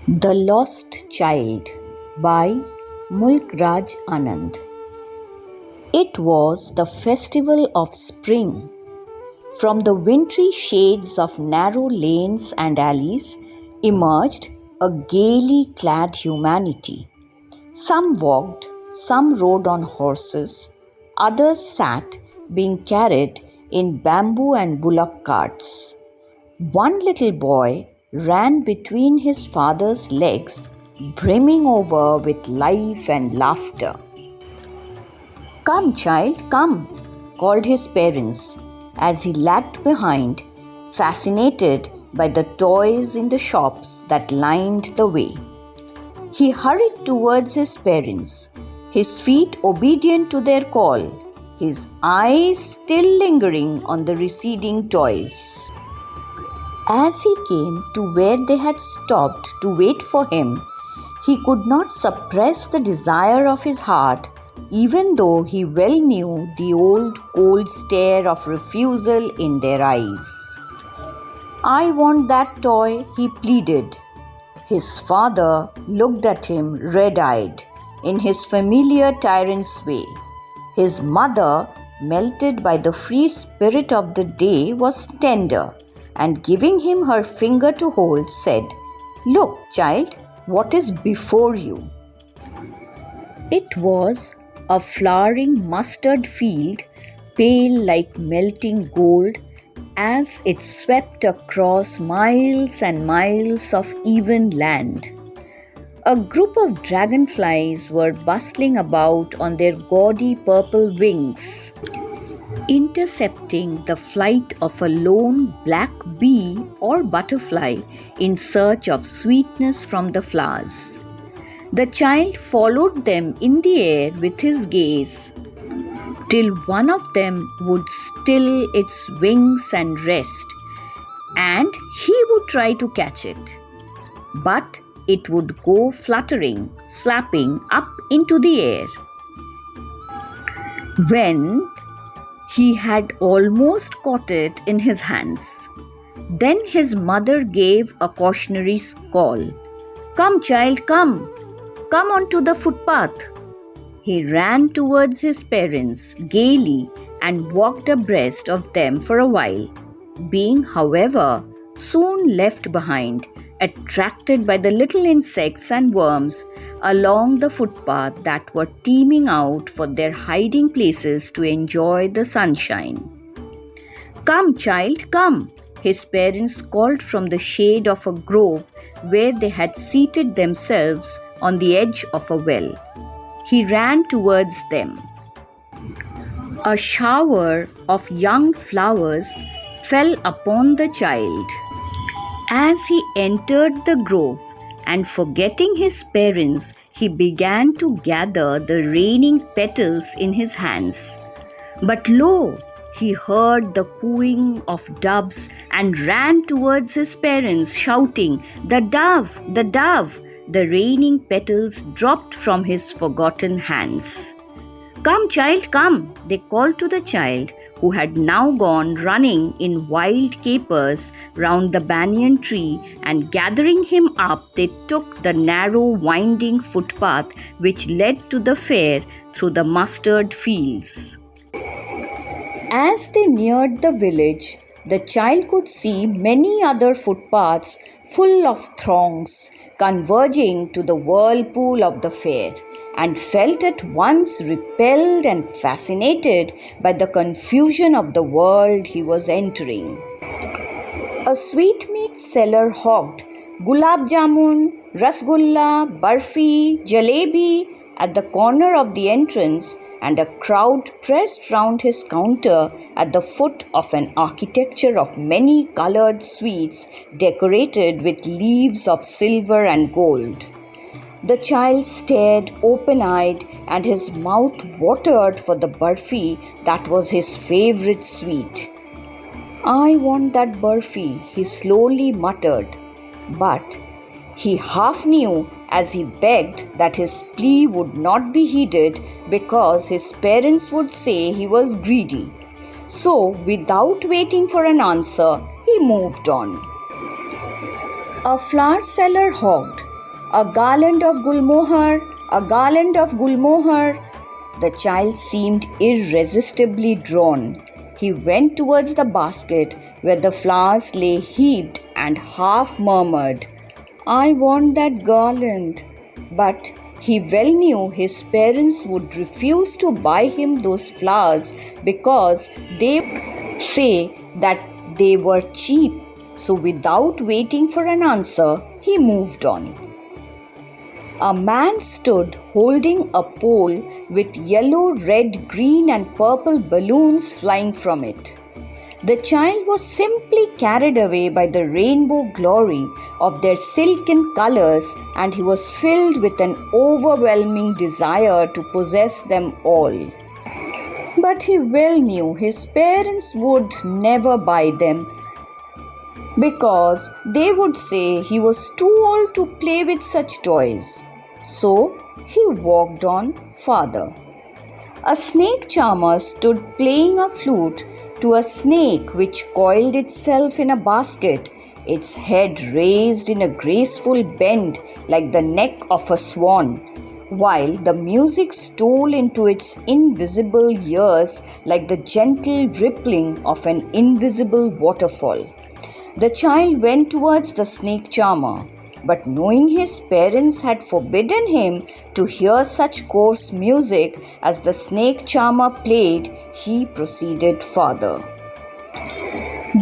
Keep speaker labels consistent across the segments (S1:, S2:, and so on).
S1: The Lost Child by Mulk Anand. It was the festival of spring. From the wintry shades of narrow lanes and alleys emerged a gaily clad humanity. Some walked, some rode on horses, others sat, being carried in bamboo and bullock carts. One little boy ran between his father's legs, brimming over with life and laughter. "Come, child, come," called his parents as he lagged behind, fascinated by the toys in the shops that lined the way. He hurried towards his parents, his feet obedient to their call, his eyes still lingering on the receding toys. As he came to where they had stopped to wait for him, he could not suppress the desire of his heart, even though he well knew the old cold stare of refusal in their eyes. "I want that toy," he pleaded. His father looked at him red-eyed, in his familiar tyrant's way. His mother, melted by the free spirit of the day, was tender, and giving him her finger to hold, said, "Look, child, what is before you?" It was a flowering mustard field, pale like melting gold, as it swept across miles and miles of even land. A group of dragonflies were bustling about on their gaudy purple wings, intercepting the flight of a lone black bee or butterfly in search of sweetness from the flowers. The child followed them in the air with his gaze, till one of them would still its wings and rest, and he would try to catch it. But it would go fluttering, flapping up into the air. When he had almost caught it in his hands, then his mother gave a cautionary call. "Come, child, come! Come onto the footpath!" He ran towards his parents gaily and walked abreast of them for a while, being, however, soon left behind, attracted by the little insects and worms along the footpath that were teeming out for their hiding places to enjoy the sunshine. "Come, child, come!" his parents called from the shade of a grove where they had seated themselves on the edge of a well. He ran towards them. A shower of young flowers fell upon the child as he entered the grove, and forgetting his parents, he began to gather the raining petals in his hands. But lo! He heard the cooing of doves and ran towards his parents, shouting, "The dove! The dove!" The raining petals dropped from his forgotten hands. "Come, child, come!" they called to the child, who had now gone running in wild capers round the banyan tree, and gathering him up, they took the narrow winding footpath which led to the fair through the mustard fields. As they neared the village, the child could see many other footpaths full of throngs converging to the whirlpool of the fair, and felt at once repelled and fascinated by the confusion of the world he was entering. A sweetmeat seller hawked gulab jamun, rasgulla, barfi, jalebi at the corner of the entrance, and a crowd pressed round his counter at the foot of an architecture of many coloured sweets decorated with leaves of silver and gold. The child stared open-eyed, and his mouth watered for the barfi that was his favourite sweet. "I want that barfi," he slowly muttered, but he half knew as he begged that his plea would not be heeded because his parents would say he was greedy. So, without waiting for an answer, he moved on. A flower seller hawked A garland of gulmohar, a garland of gulmohar. The child seemed irresistibly drawn. He went towards the basket where the flowers lay heaped and half murmured, "I want that garland." But he well knew his parents would refuse to buy him those flowers because they say that they were cheap. So without waiting for an answer, he moved on. A man stood holding a pole with yellow, red, green and purple balloons flying from it. The child was simply carried away by the rainbow glory of their silken colors, and he was filled with an overwhelming desire to possess them all. But he well knew his parents would never buy them because they would say he was too old to play with such toys. So he walked on farther. A snake charmer stood playing a flute to a snake which coiled itself in a basket, its head raised in a graceful bend like the neck of a swan, while the music stole into its invisible ears like the gentle rippling of an invisible waterfall. The child went towards the snake charmer, but knowing his parents had forbidden him to hear such coarse music as the snake charmer played, he proceeded farther.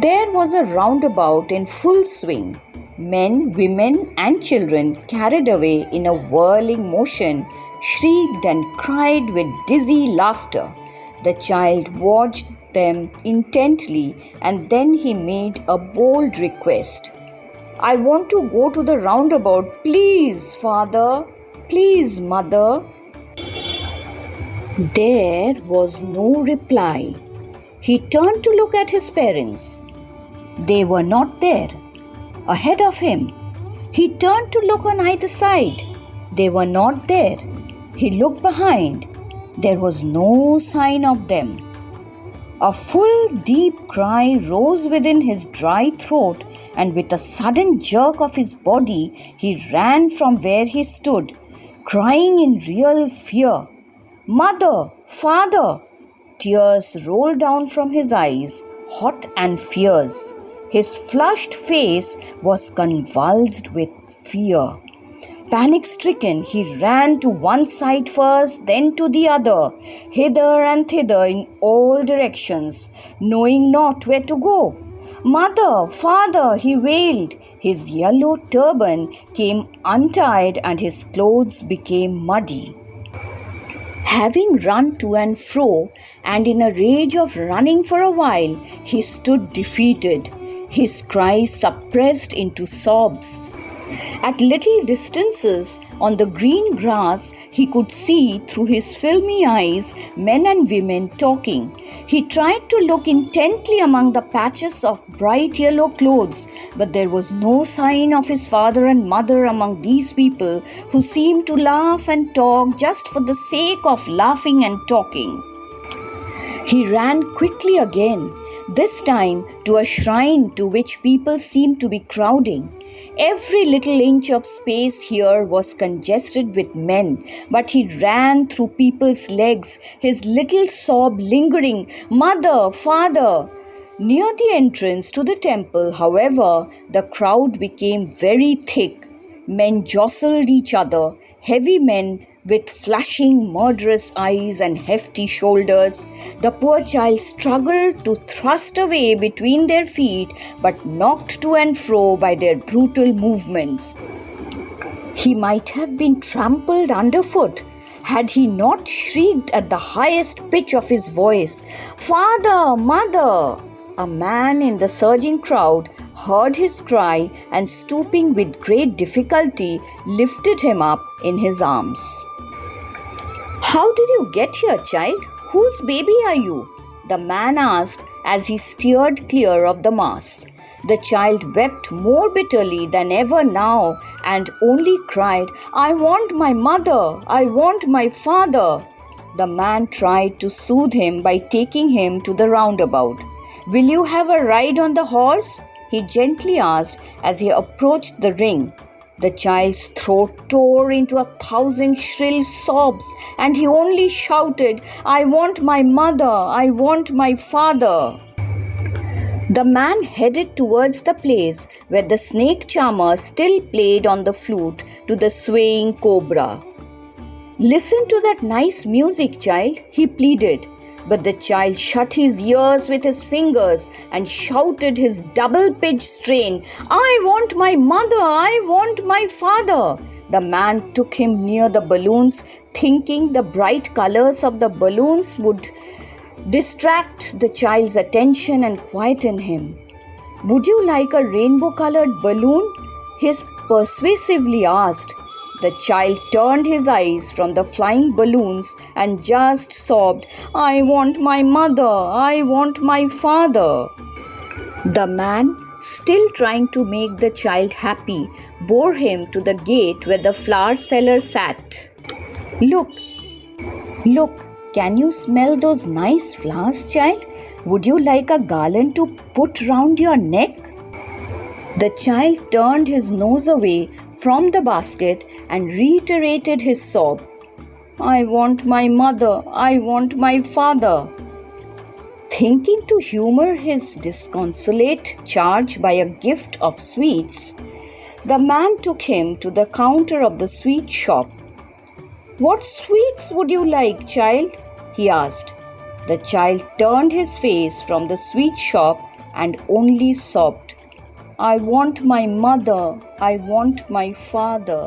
S1: There was a roundabout in full swing. Men, women, and children, carried away in a whirling motion, shrieked and cried with dizzy laughter. The child watched them intently, and then he made a bold request. "I want to go to the roundabout. Please, father. Please, mother." There was no reply. He turned to look at his parents. They were not there. Ahead of him, he turned to look on either side. They were not there. He looked behind. There was no sign of them. A full, deep cry rose within his dry throat, and with a sudden jerk of his body, he ran from where he stood, crying in real fear, "Mother! Father!" Tears rolled down from his eyes, hot and fierce. His flushed face was convulsed with fear. Panic-stricken, he ran to one side first, then to the other, hither and thither in all directions, knowing not where to go. "Mother! Father!" he wailed. His yellow turban came untied and his clothes became muddy. Having run to and fro, and in a rage of running for a while, he stood defeated, his cries suppressed into sobs. At little distances on the green grass, he could see through his filmy eyes men and women talking. He tried to look intently among the patches of bright yellow clothes, but there was no sign of his father and mother among these people who seemed to laugh and talk just for the sake of laughing and talking. He ran quickly again, this time to a shrine to which people seemed to be crowding. Every little inch of space here was congested with men, but he ran through people's legs, his little sob lingering, "Mother, Father!" Near the entrance to the temple, however, the crowd became very thick. Men jostled each other, heavy men with flashing murderous eyes and hefty shoulders. The poor child struggled to thrust away between their feet, but knocked to and fro by their brutal movements. He might have been trampled underfoot had he not shrieked at the highest pitch of his voice, "Father! Mother!" A man in the surging crowd heard his cry and, stooping with great difficulty, lifted him up in his arms. "How did you get here, child? Whose baby are you?" the man asked as he steered clear of the mass. The child wept more bitterly than ever now and only cried, "I want my mother! I want my father!" The man tried to soothe him by taking him to the roundabout. "Will you have a ride on the horse?" he gently asked as he approached the ring. The child's throat tore into 1,000 shrill sobs, and he only shouted, "I want my mother, I want my father." The man headed towards the place where the snake charmer still played on the flute to the swaying cobra. "Listen to that nice music, child," he pleaded. But the child shut his ears with his fingers and shouted his double-pitched strain, "I want my mother, I want my father." The man took him near the balloons, thinking the bright colors of the balloons would distract the child's attention and quieten him. "Would you like a rainbow-colored balloon?" he persuasively asked. The child turned his eyes from the flying balloons and just sobbed, "I want my mother, I want my father." The man, still trying to make the child happy, bore him to the gate where the flower seller sat. Look, can you smell those nice flowers, child? Would you like a garland to put round your neck?" The child turned his nose away from the basket and reiterated his sob, "I want my mother, I want my father." Thinking to humor his disconsolate charge by a gift of sweets, the man took him to the counter of the sweet shop. "What sweets would you like, child?" he asked. The child turned his face from the sweet shop and only sobbed, "I want my mother, I want my father."